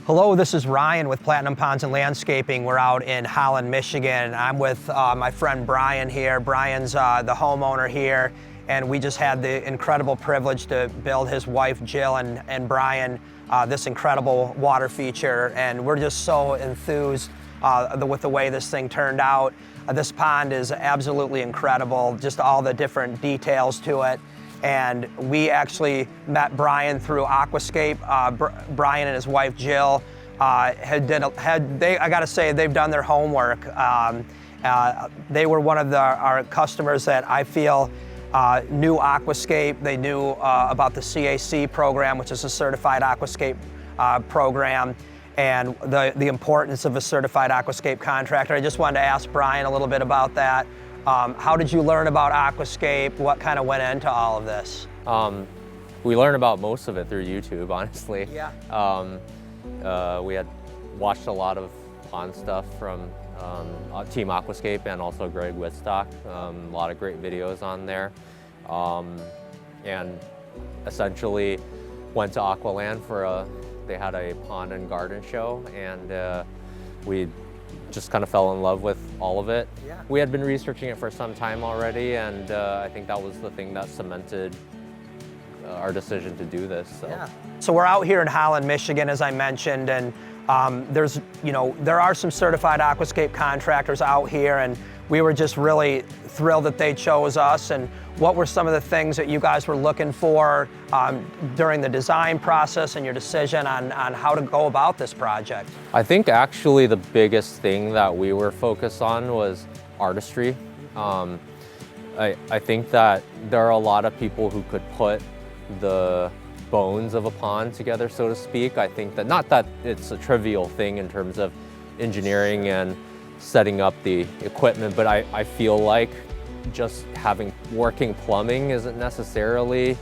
Hello, this is Ryan with Platinum Ponds and Landscaping. We're out in Holland, Michigan. I'm with my friend Brian here. Brian's the homeowner here, and we just had the incredible privilege to build his wife Jill and Brian this incredible water feature, and we're just so enthused with the way this thing turned out. This pond is absolutely incredible, just all the different details to it. And we actually met Brian through Aquascape. Brian and his wife Jill I gotta say, they've done their homework. They were one of our customers that I feel knew Aquascape. They knew about the CAC program, which is a certified aquascape program, and the importance of a certified aquascape contractor. I just wanted to ask Brian a little bit about that. How did you learn about aquascape? What kind of went into all of this? We learned about most of it through YouTube, honestly. Yeah. We had watched a lot of pond stuff from Team Aquascape and also Greg Whitstock. A lot of great videos on there. And essentially went to Aqualand for they had a pond and garden show, and we just kind of fell in love with all of it. Yeah. We had been researching it for some time already, and I think that was the thing that cemented our decision to do this. So. Yeah. So we're out here in Holland, Michigan, as I mentioned, and there are some certified aquascape contractors out here, and we were just really thrilled that they chose us. And what were some of the things that you guys were looking for during the design process and your decision on how to go about this project? I think actually the biggest thing that we were focused on was artistry. I think that there are a lot of people who could put the bones of a pond together, so to speak. I think that, not that it's a trivial thing in terms of engineering and setting up the equipment, but I feel like just having working plumbing isn't necessarily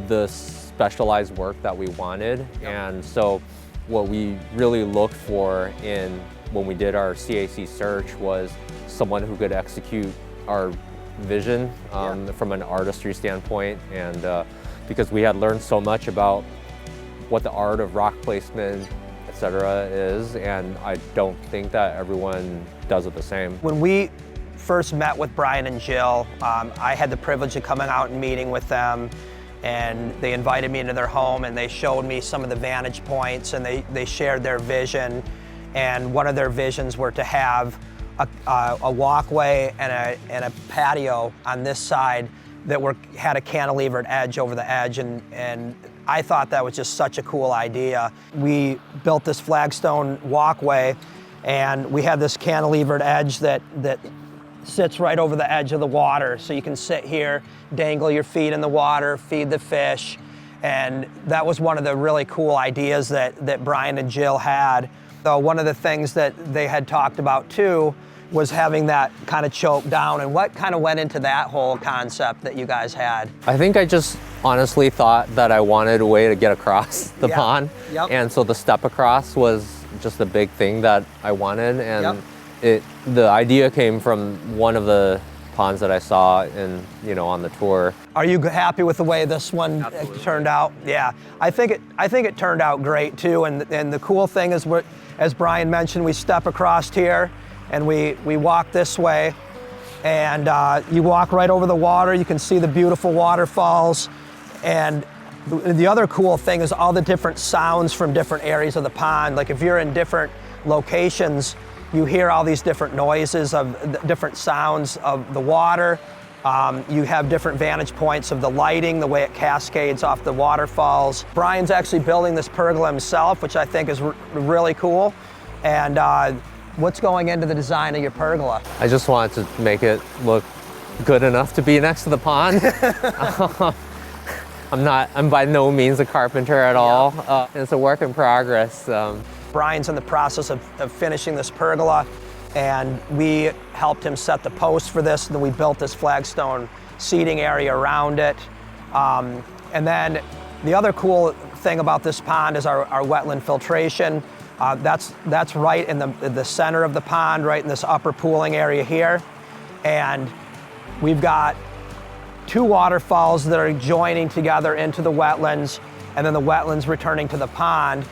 the specialized work that we wanted. And so what we really looked for when we did our CAC search was someone who could execute our vision from an artistry standpoint, and because we had learned so much about what the art of rock placement, etc. is, and I don't think that everyone does it the same. When we first met with Brian and Jill, I had the privilege of coming out and meeting with them, and they invited me into their home and they showed me some of the vantage points, and they shared their vision. And one of their visions were to have a walkway and a patio on this side that had a cantilevered edge over the edge, and I thought that was just such a cool idea. We built this flagstone walkway, and we had this cantilevered edge that sits right over the edge of the water, so you can sit here, dangle your feet in the water, feed the fish, and that was one of the really cool ideas that Brian and Jill had. So one of the things that they had talked about too was having that kind of choked down. And what kind of went into that whole concept that you guys had? I think I just honestly thought that I wanted a way to get across the pond. Yep. And so the step across was just a big thing that I wanted. And the idea came from one of the ponds that I saw on the tour. Are you happy with the way this one turned out? Yeah, I think it turned out great too. And the cool thing is, as Brian mentioned, we step across here, and we walk this way, and you walk right over the water. You can see the beautiful waterfalls, and the other cool thing is all the different sounds from different areas of the pond. Like if you're in different locations, you hear all these different noises of different sounds of the water. You have different vantage points of the lighting, the way it cascades off the waterfalls. Brian's actually building this pergola himself, which I think is really cool. And what's going into the design of your pergola? I just wanted to make it look good enough to be next to the pond. I'm by no means a carpenter at all. It's a work in progress. Brian's in the process of finishing this pergola, and we helped him set the posts for this, and then we built this flagstone seating area around it. And then the other cool thing about this pond is our wetland filtration. That's right in the center of the pond, right in this upper pooling area here. And we've got two waterfalls that are joining together into the wetlands, and then the wetlands returning to the pond.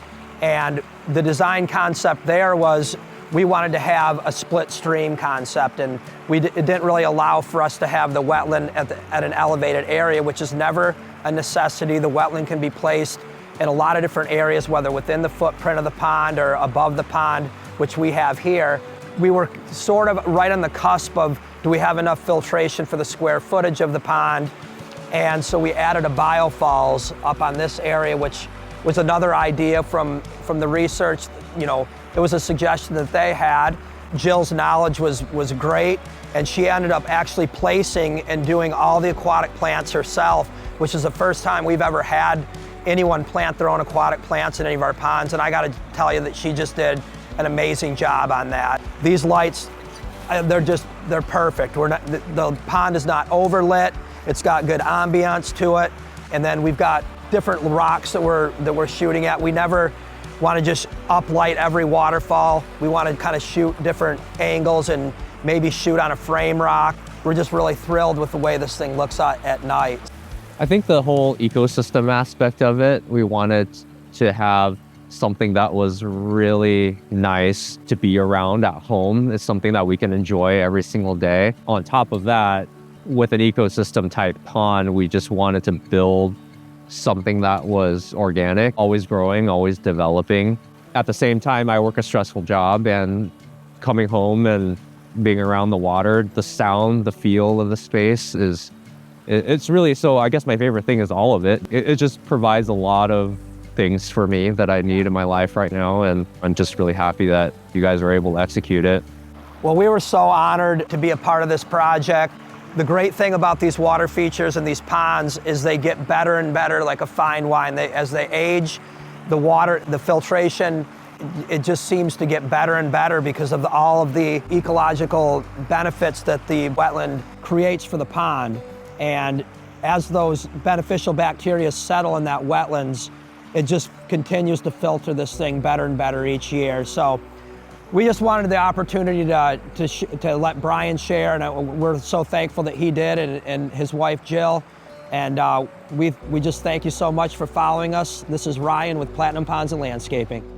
And the design concept there was we wanted to have a split stream concept, and it didn't really allow for us to have the wetland at an elevated area, which is never a necessity. The wetland can be placed in a lot of different areas, whether within the footprint of the pond or above the pond, which we have here. We were sort of right on the cusp of, do we have enough filtration for the square footage of the pond? And so we added a biofalls up on this area, which was another idea from the research. You know, it was a suggestion that they had. Jill's knowledge was great, and she ended up actually placing and doing all the aquatic plants herself, which is the first time we've ever had anyone plant their own aquatic plants in any of our ponds, and I gotta tell you that she just did an amazing job on that. These lights, they're perfect. The pond is not overlit, it's got good ambiance to it, and then we've got different rocks that we're shooting at. We never want to just uplight every waterfall. We want to kind of shoot different angles and maybe shoot on a frame rock. We're just really thrilled with the way this thing looks at night. I think the whole ecosystem aspect of it, we wanted to have something that was really nice to be around at home. It's something that we can enjoy every single day. On top of that, with an ecosystem type pond, we just wanted to build something that was organic, always growing, always developing. At the same time, I work a stressful job, and coming home and being around the water, the sound, the feel of the space it's really, so I guess my favorite thing is all of it. It just provides a lot of things for me that I need in my life right now, and I'm just really happy that you guys were able to execute it. Well, we were so honored to be a part of this project. The great thing about these water features and these ponds is they get better and better, like a fine wine. As they age, the water, the filtration, it just seems to get better and better because of all of the ecological benefits that the wetland creates for the pond. And as those beneficial bacteria settle in that wetlands, it just continues to filter this thing better and better each year. So we just wanted the opportunity to let Brian share, and we're so thankful that he did, and his wife Jill. And we just thank you so much for following us. This is Ryan with Platinum Ponds and Landscaping.